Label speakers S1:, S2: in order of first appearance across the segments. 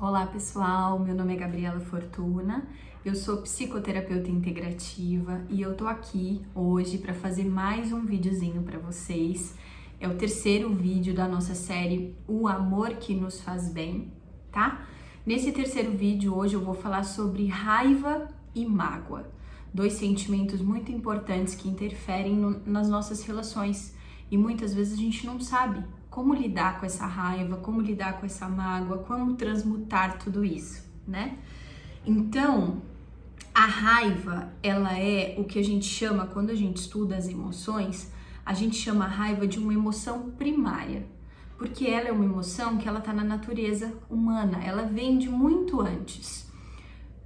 S1: Olá pessoal, meu nome é Gabriela Fortuna, eu sou psicoterapeuta integrativa e eu tô aqui hoje para fazer mais um videozinho para vocês. É o terceiro vídeo da nossa série O Amor que Nos Faz Bem, tá? Nesse terceiro vídeo hoje eu vou falar sobre raiva e mágoa, dois sentimentos muito importantes que interferem nas nossas relações e muitas vezes a gente não sabe como lidar com essa raiva, como lidar com essa mágoa, como transmutar tudo isso, né? Então, a raiva, ela é o que a gente chama, quando a gente estuda as emoções, a gente chama a raiva de uma emoção primária, porque ela é uma emoção que ela tá na natureza humana, ela vem de muito antes.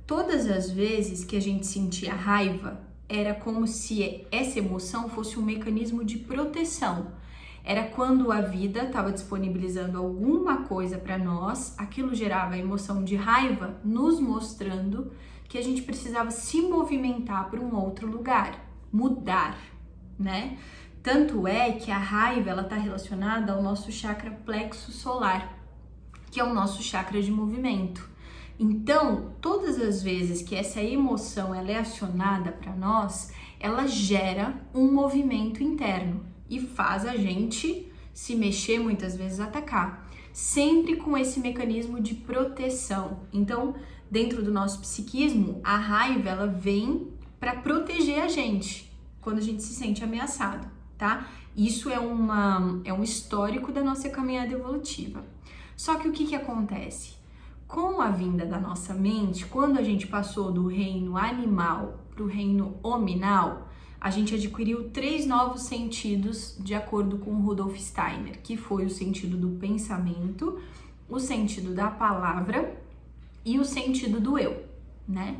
S1: Todas as vezes que a gente sentia raiva, era como se essa emoção fosse um mecanismo de proteção. Era quando a vida estava disponibilizando alguma coisa para nós, aquilo gerava a emoção de raiva, nos mostrando que a gente precisava se movimentar para um outro lugar, mudar, né? Tanto é que a raiva ela está relacionada ao nosso chakra plexo solar, que é o nosso chakra de movimento. Então, todas as vezes que essa emoção ela é acionada para nós, ela gera um movimento interno e faz a gente se mexer, muitas vezes atacar, sempre com esse mecanismo de proteção. Então, dentro do nosso psiquismo, a raiva ela vem para proteger a gente quando a gente se sente ameaçado, tá? Isso é um histórico da nossa caminhada evolutiva. Só que o que acontece? Com a vinda da nossa mente, quando a gente passou do reino animal para o reino hominal, a gente adquiriu 3 novos sentidos de acordo com Rudolf Steiner, que foi o sentido do pensamento, o sentido da palavra e o sentido do eu, né?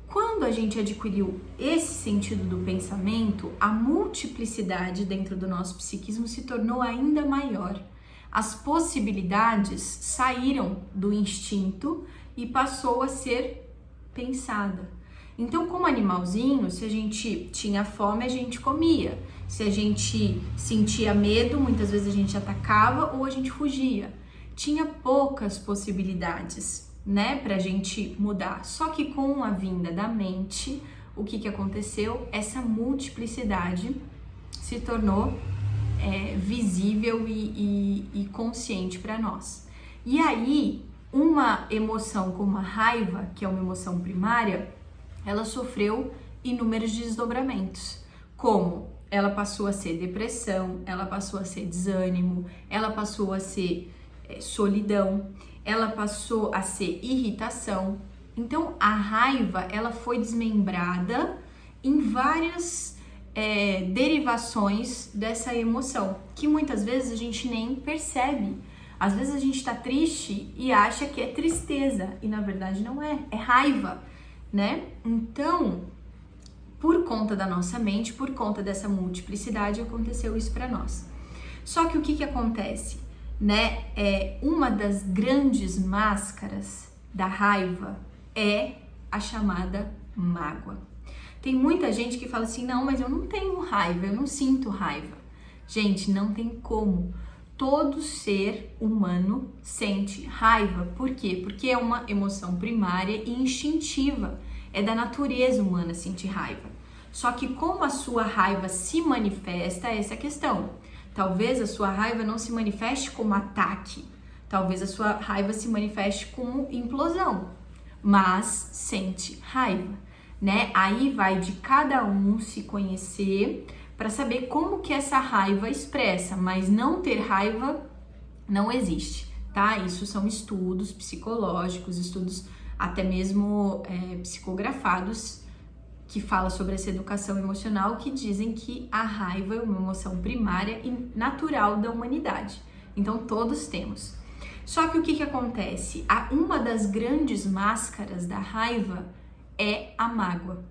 S1: Quando a gente adquiriu esse sentido do pensamento, a multiplicidade dentro do nosso psiquismo se tornou ainda maior. As possibilidades saíram do instinto e passou a ser pensada. Então, como animalzinho, se a gente tinha fome, a gente comia. Se a gente sentia medo, muitas vezes a gente atacava ou a gente fugia. Tinha poucas possibilidades, né, pra gente mudar. Só que com a vinda da mente, o que aconteceu? Essa multiplicidade se tornou visível e consciente para nós. E aí, uma emoção como a raiva, que é uma emoção primária, ela sofreu inúmeros desdobramentos, como ela passou a ser depressão, ela passou a ser desânimo, ela passou a ser solidão, ela passou a ser irritação. Então, a raiva, ela foi desmembrada em várias derivações dessa emoção, que muitas vezes a gente nem percebe. Às vezes a gente tá triste e acha que é tristeza, e na verdade não é, é raiva, né? Então, por conta da nossa mente, por conta dessa multiplicidade, aconteceu isso para nós. Só que o que acontece, né? Uma das grandes máscaras da raiva é a chamada mágoa. Tem muita gente que fala assim, não, mas eu não tenho raiva, eu não sinto raiva. Gente, não tem como. Todo ser humano sente raiva. Por quê? Porque é uma emoção primária e instintiva. É da natureza humana sentir raiva. Só que como a sua raiva se manifesta, essa é a questão. Talvez a sua raiva não se manifeste como ataque. Talvez a sua raiva se manifeste como implosão. Mas sente raiva, né? Aí vai de cada um se conhecer para saber como que essa raiva expressa, mas não ter raiva não existe, tá? Isso são estudos psicológicos, estudos até mesmo psicografados que falam sobre essa educação emocional, que dizem que a raiva é uma emoção primária e natural da humanidade. Então todos temos. Só que o que acontece? Uma das grandes máscaras da raiva é a mágoa.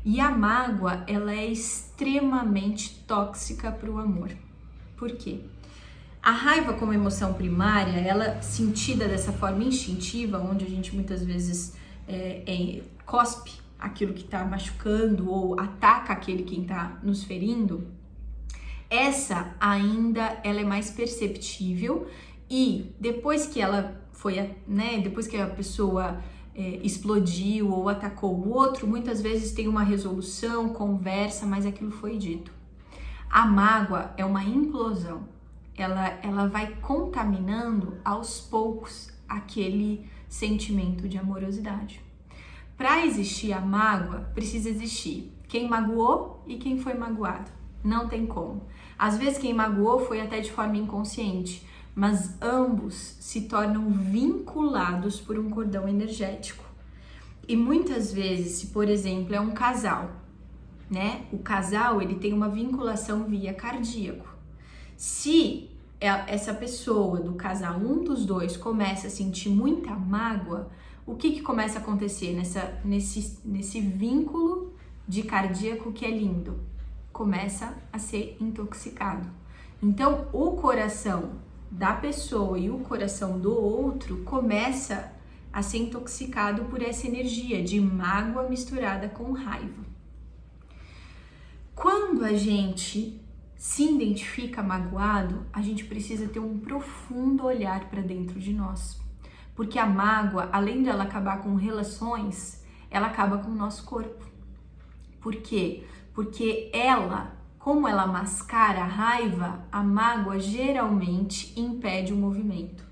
S1: E a mágoa, ela é extremamente tóxica para o amor. Por quê? A raiva como emoção primária, ela sentida dessa forma instintiva, onde a gente muitas vezes cospe aquilo que está machucando ou ataca aquele que está nos ferindo, essa ainda ela é mais perceptível e depois que ela né, depois que a pessoa explodiu ou atacou o outro, muitas vezes tem uma resolução, conversa, mas aquilo foi dito. A mágoa é uma implosão, ela vai contaminando aos poucos aquele sentimento de amorosidade. Para existir a mágoa, precisa existir quem magoou e quem foi magoado. Não tem como. Às vezes quem magoou foi até de forma inconsciente, mas ambos se tornam vinculados por um cordão energético. E muitas vezes, se por exemplo é um casal, né? O casal, ele tem uma vinculação via cardíaco. Se essa pessoa do casal, um dos dois, começa a sentir muita mágoa, o que começa a acontecer nesse vínculo de cardíaco que é lindo? Começa a ser intoxicado. Então, o coração da pessoa e o coração do outro começa a ser intoxicado por essa energia de mágoa misturada com raiva. Quando a gente se identifica magoado, a gente precisa ter um profundo olhar para dentro de nós. Porque a mágoa, além de ela acabar com relações, ela acaba com o nosso corpo. Por quê? Porque como ela mascara a raiva, a mágoa geralmente impede o movimento.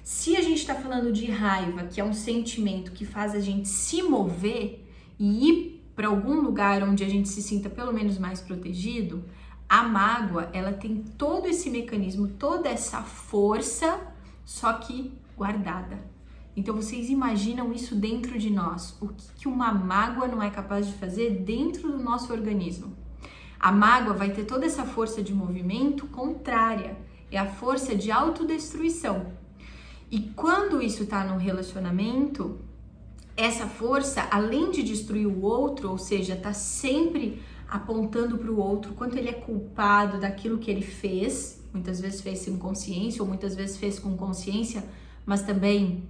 S1: Se a gente está falando de raiva, que é um sentimento que faz a gente se mover e ir para algum lugar onde a gente se sinta pelo menos mais protegido, a mágoa, ela tem todo esse mecanismo, toda essa força, só que guardada. Então vocês imaginam isso dentro de nós, o que uma mágoa não é capaz de fazer dentro do nosso organismo. A mágoa vai ter toda essa força de movimento contrária, é a força de autodestruição. E quando isso está num relacionamento, essa força, além de destruir o outro, ou seja, tá sempre apontando para o outro quanto ele é culpado daquilo que ele fez, muitas vezes fez sem consciência, ou muitas vezes fez com consciência, mas também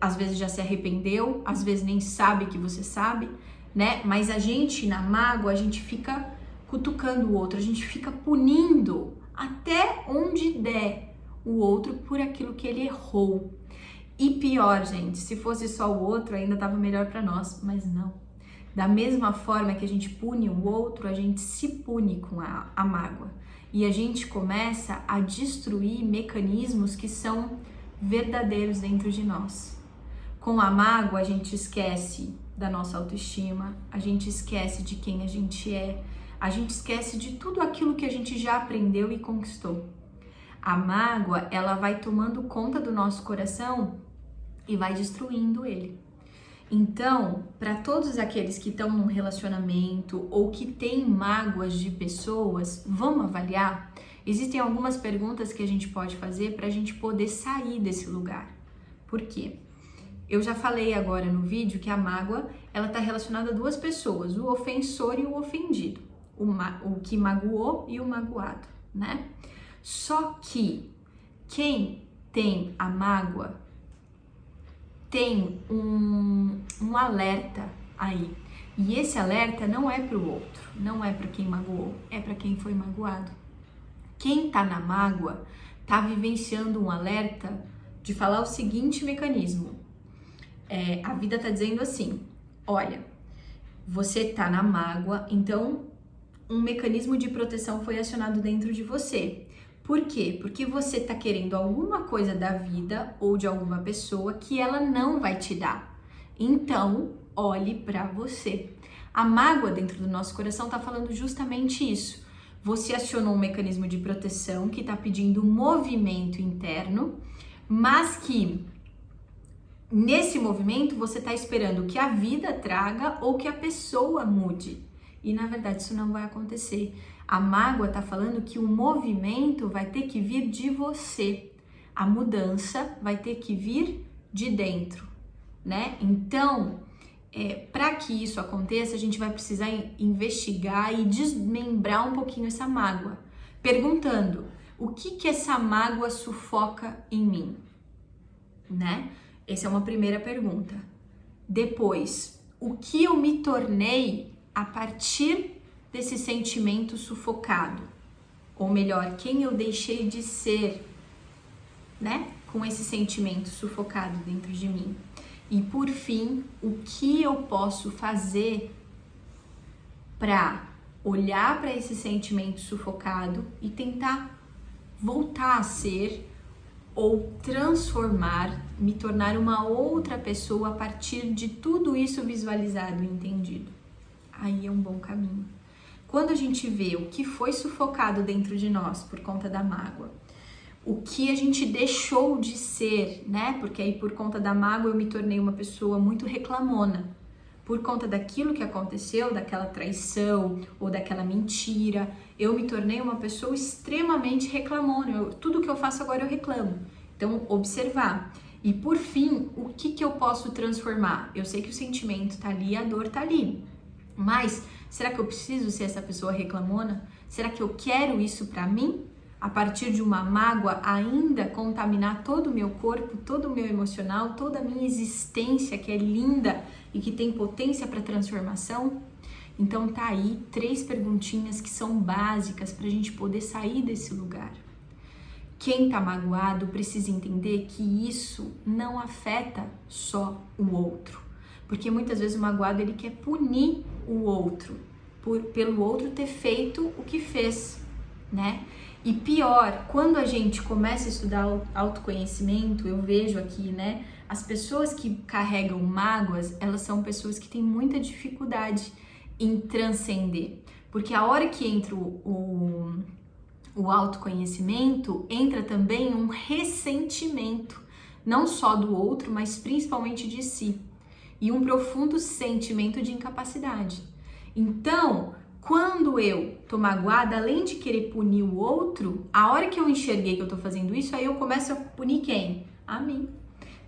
S1: às vezes já se arrependeu, às vezes nem sabe que você sabe, né? Mas a gente, na mágoa, a gente fica cutucando o outro, a gente fica punindo até onde der o outro por aquilo que ele errou. E pior, gente, se fosse só o outro, ainda tava melhor para nós, mas não. Da mesma forma que a gente pune o outro, a gente se pune com a mágoa. E a gente começa a destruir mecanismos que são verdadeiros dentro de nós. Com a mágoa, a gente esquece da nossa autoestima, a gente esquece de quem a gente é, a gente esquece de tudo aquilo que a gente já aprendeu e conquistou. A mágoa, ela vai tomando conta do nosso coração e vai destruindo ele. Então, para todos aqueles que estão num relacionamento ou que têm mágoas de pessoas, vamos avaliar? Existem algumas perguntas que a gente pode fazer para a gente poder sair desse lugar. Por quê? Eu já falei agora no vídeo que a mágoa, ela está relacionada a duas pessoas, o ofensor e o ofendido, o que magoou e o magoado, né? Só que quem tem a mágoa tem um alerta aí. E esse alerta não é para o outro, não é para quem magoou, é para quem foi magoado. Quem tá na mágoa tá vivenciando um alerta de falar o seguinte mecanismo. A vida tá dizendo assim, olha, você tá na mágoa, então um mecanismo de proteção foi acionado dentro de você. Por quê? Porque você tá querendo alguma coisa da vida ou de alguma pessoa que ela não vai te dar. Então, olhe para você. A mágoa dentro do nosso coração tá falando justamente isso. Você acionou um mecanismo de proteção que tá pedindo movimento interno, mas que nesse movimento você tá esperando que a vida traga ou que a pessoa mude. E na verdade isso não vai acontecer. A mágoa tá falando que o movimento vai ter que vir de você. A mudança vai ter que vir de dentro, né? Então, para que isso aconteça, a gente vai precisar investigar e desmembrar um pouquinho essa mágoa, perguntando: o que essa mágoa sufoca em mim, né? Essa é uma primeira pergunta. Depois, o que eu me tornei a partir desse sentimento sufocado? Ou melhor, quem eu deixei de ser, né? com esse sentimento sufocado dentro de mim? E por fim, o que eu posso fazer para olhar para esse sentimento sufocado e tentar voltar a ser ou transformar, me tornar uma outra pessoa a partir de tudo isso visualizado e entendido? Aí é um bom caminho. Quando a gente vê o que foi sufocado dentro de nós por conta da mágoa, o que a gente deixou de ser, né? Porque aí por conta da mágoa eu me tornei uma pessoa muito reclamona. Por conta daquilo que aconteceu, daquela traição ou daquela mentira, eu me tornei uma pessoa extremamente reclamona. Tudo que eu faço agora eu reclamo. Então, observar. E por fim, o que eu posso transformar? Eu sei que o sentimento tá ali, a dor tá ali. Mas, será que eu preciso ser essa pessoa reclamona? Será que eu quero isso pra mim? A partir de uma mágoa ainda contaminar todo o meu corpo, todo o meu emocional, toda a minha existência que é linda e que tem potência para transformação? Então tá aí 3 perguntinhas que são básicas para a gente poder sair desse lugar. Quem tá magoado precisa entender que isso não afeta só o outro, porque muitas vezes o magoado ele quer punir o outro pelo outro ter feito o que fez, né? E pior, quando a gente começa a estudar autoconhecimento, eu vejo aqui, né, as pessoas que carregam mágoas, elas são pessoas que têm muita dificuldade em transcender, porque a hora que entra o autoconhecimento, entra também um ressentimento, não só do outro, mas principalmente de si, e um profundo sentimento de incapacidade. Então, quando eu tô magoada, além de querer punir o outro, a hora que eu enxerguei que eu tô fazendo isso, aí eu começo a punir quem? A mim.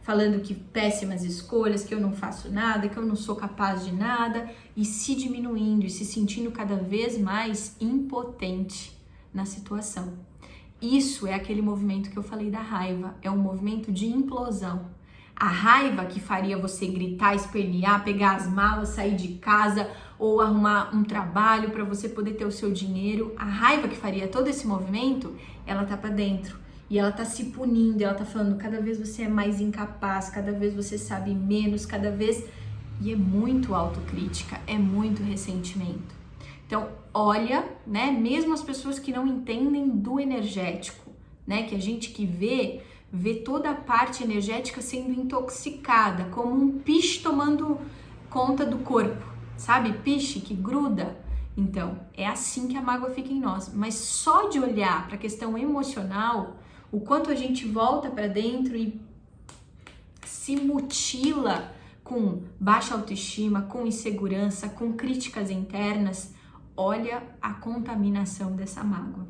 S1: Falando que péssimas escolhas, que eu não faço nada, que eu não sou capaz de nada, e se diminuindo e se sentindo cada vez mais impotente na situação. Isso é aquele movimento que eu falei da raiva, é um movimento de implosão. A raiva que faria você gritar, espernear, pegar as malas, sair de casa ou arrumar um trabalho para você poder ter o seu dinheiro, a raiva que faria todo esse movimento, ela tá para dentro e ela tá se punindo, ela tá falando cada vez você é mais incapaz, cada vez você sabe menos, cada vez... E é muito autocrítica, é muito ressentimento. Então, olha, né, mesmo as pessoas que não entendem do energético, né, que a gente que vê toda a parte energética sendo intoxicada, como um piche tomando conta do corpo, sabe? Piche que gruda. Então, é assim que a mágoa fica em nós. Mas só de olhar para a questão emocional, o quanto a gente volta para dentro e se mutila com baixa autoestima, com insegurança, com críticas internas, olha a contaminação dessa mágoa.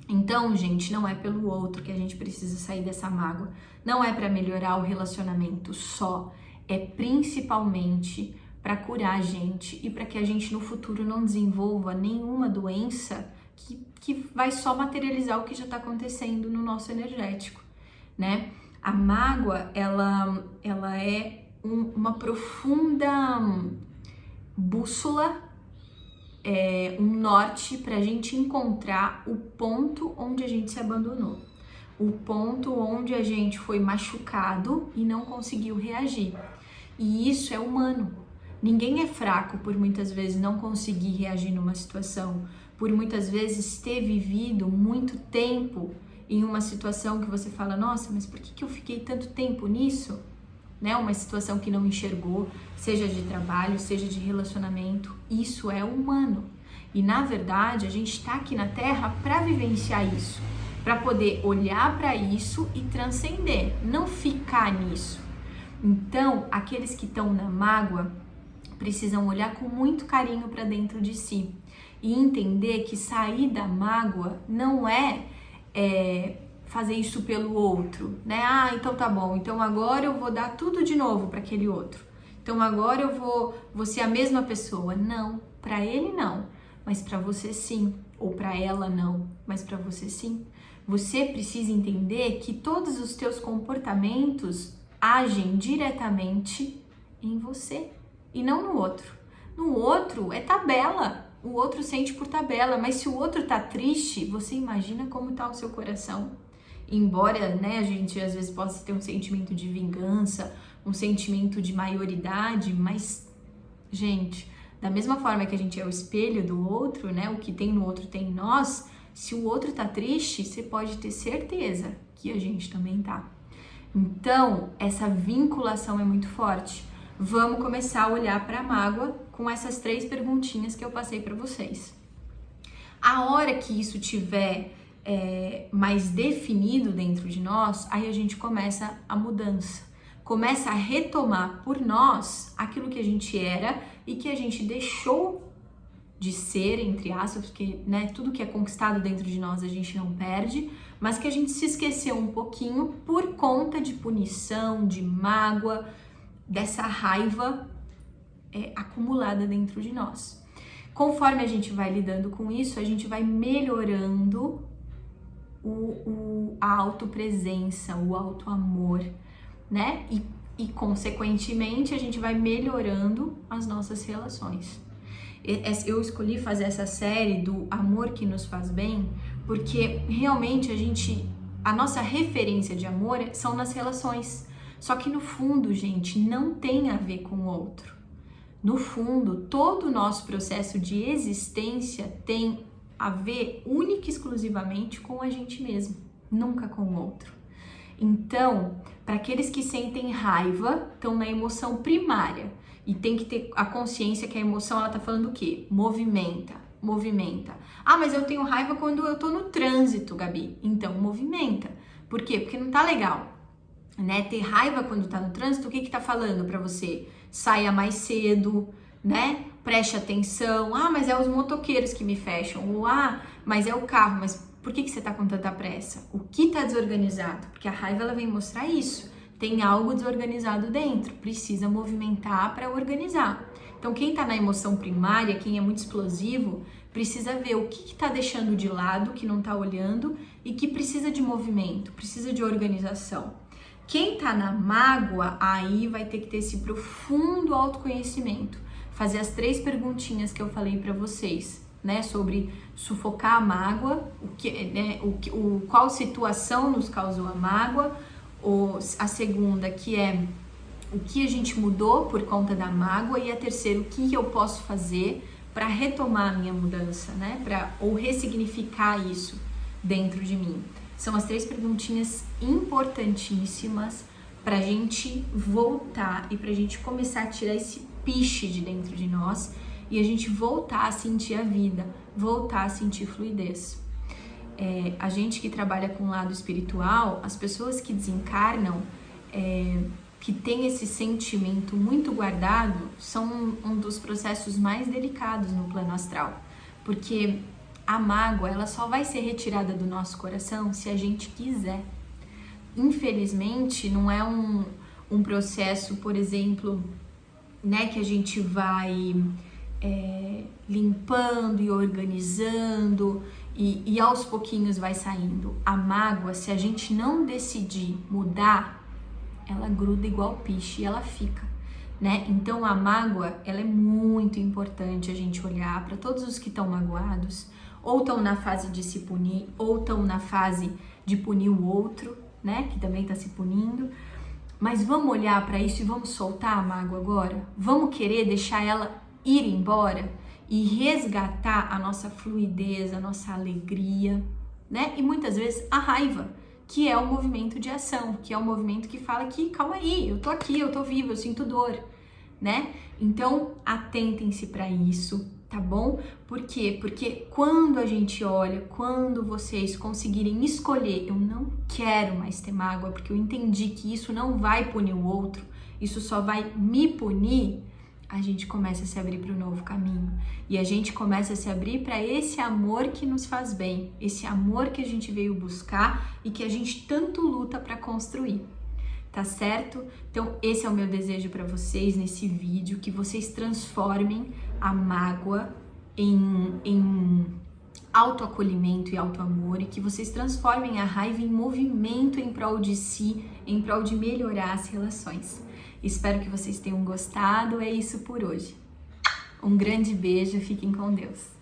S1: Então, gente, não é pelo outro que a gente precisa sair dessa mágoa. Não é para melhorar o relacionamento só. É principalmente para curar a gente e para que a gente no futuro não desenvolva nenhuma doença que vai só materializar o que já está acontecendo no nosso energético, né? A mágoa, ela é uma profunda bússola, um norte para a gente encontrar o ponto onde a gente se abandonou, o ponto onde a gente foi machucado e não conseguiu reagir. E isso é humano. Ninguém é fraco por muitas vezes não conseguir reagir numa situação, por muitas vezes ter vivido muito tempo em uma situação que você fala, nossa, mas por que eu fiquei tanto tempo nisso? Né? Uma situação que não enxergou, seja de trabalho, seja de relacionamento, isso é humano. E na verdade, a gente está aqui na Terra para vivenciar isso, para poder olhar para isso e transcender, não ficar nisso. Então, aqueles que estão na mágoa precisam olhar com muito carinho para dentro de si e entender que sair da mágoa não é fazer isso pelo outro, né? Ah, então tá bom, então agora eu vou dar tudo de novo para aquele outro. Então agora eu vou ser a mesma pessoa. Não, para ele não, mas para você sim. Ou para ela não, mas para você sim. Você precisa entender que todos os teus comportamentos agem diretamente em você e não no outro. No outro é tabela, o outro sente por tabela, mas se o outro tá triste, você imagina como tá o seu coração. embora, né, a gente às vezes possa ter um sentimento de vingança, um sentimento de maioridade, mas, gente, da mesma forma que a gente é o espelho do outro, né, o que tem no outro tem em nós, se o outro tá triste, você pode ter certeza que a gente também tá. Então, essa vinculação é muito forte. Vamos começar a olhar para a mágoa com essas 3 perguntinhas que eu passei para vocês. A hora que isso tiver mais definido dentro de nós, aí a gente começa a mudança. Começa a retomar por nós aquilo que a gente era e que a gente deixou de ser, entre aspas, porque, né, tudo que é conquistado dentro de nós a gente não perde, mas que a gente se esqueceu um pouquinho por conta de punição, de mágoa, dessa raiva acumulada dentro de nós. Conforme a gente vai lidando com isso, a gente vai melhorando a autopresença, o autoamor, né? E consequentemente a gente vai melhorando as nossas relações. Eu escolhi fazer essa série do amor que nos faz bem, porque realmente a nossa referência de amor são nas relações. Só que no fundo, gente, não tem a ver com o outro. No fundo, todo o nosso processo de existência tem a ver única e exclusivamente com a gente mesmo, nunca com o outro. Então, para aqueles que sentem raiva, estão na emoção primária e tem que ter a consciência que a emoção, ela tá falando o quê? Movimenta. Ah, mas eu tenho raiva quando eu tô no trânsito, Gabi. Então, movimenta. Por quê? Porque não tá legal, né? Ter raiva quando tá no trânsito, o que que tá falando para você? Saia mais cedo, né? Preste atenção. Ah, mas é os motoqueiros que me fecham. Ou, mas é o carro. Mas por que você tá com tanta pressa? O que tá desorganizado? Porque a raiva, ela vem mostrar isso. Tem algo desorganizado dentro, precisa movimentar para organizar. Então, quem tá na emoção primária, quem é muito explosivo, precisa ver o que tá deixando de lado, que não tá olhando e que precisa de movimento, precisa de organização. Quem tá na mágoa, aí vai ter que ter esse profundo autoconhecimento, fazer as 3 perguntinhas que eu falei para vocês, né, sobre sufocar a mágoa, qual situação nos causou a mágoa, a segunda, que é o que a gente mudou por conta da mágoa, e a terceira, o que eu posso fazer para retomar a minha mudança, né, ou ressignificar isso dentro de mim. São as 3 perguntinhas importantíssimas para a gente voltar e para a gente começar a tirar esse piche de dentro de nós e a gente voltar a sentir a vida, voltar a sentir fluidez. A gente que trabalha com o lado espiritual, as pessoas que desencarnam, que tem esse sentimento muito guardado, são um dos processos mais delicados no plano astral, porque a mágoa, ela só vai ser retirada do nosso coração se a gente quiser. Infelizmente, não é um processo, por exemplo, né, que a gente vai limpando e organizando e aos pouquinhos vai saindo. A mágoa, se a gente não decidir mudar, ela gruda igual piche e ela fica, né? Então a mágoa, ela é muito importante a gente olhar para todos os que estão magoados, ou estão na fase de se punir, ou estão na fase de punir o outro, né? Que também está se punindo. Mas vamos olhar para isso e vamos soltar a mágoa agora? Vamos querer deixar ela ir embora e resgatar a nossa fluidez, a nossa alegria, né? E muitas vezes a raiva, que é o movimento de ação, que é o movimento que fala que, calma aí, eu tô aqui, eu tô viva, eu sinto dor, né? Então, atentem-se para isso, tá bom? Por quê? Porque quando a gente olha, quando vocês conseguirem escolher, eu não quero mais ter mágoa, porque eu entendi que isso não vai punir o outro, isso só vai me punir, a gente começa a se abrir para o novo caminho. E a gente começa a se abrir para esse amor que nos faz bem, esse amor que a gente veio buscar e que a gente tanto luta para construir. Tá certo? Então, esse é o meu desejo para vocês nesse vídeo, que vocês transformem a mágoa em autoacolhimento e autoamor, e que vocês transformem a raiva em movimento em prol de si, em prol de melhorar as relações. Espero que vocês tenham gostado. É isso por hoje. Um grande beijo, fiquem com Deus.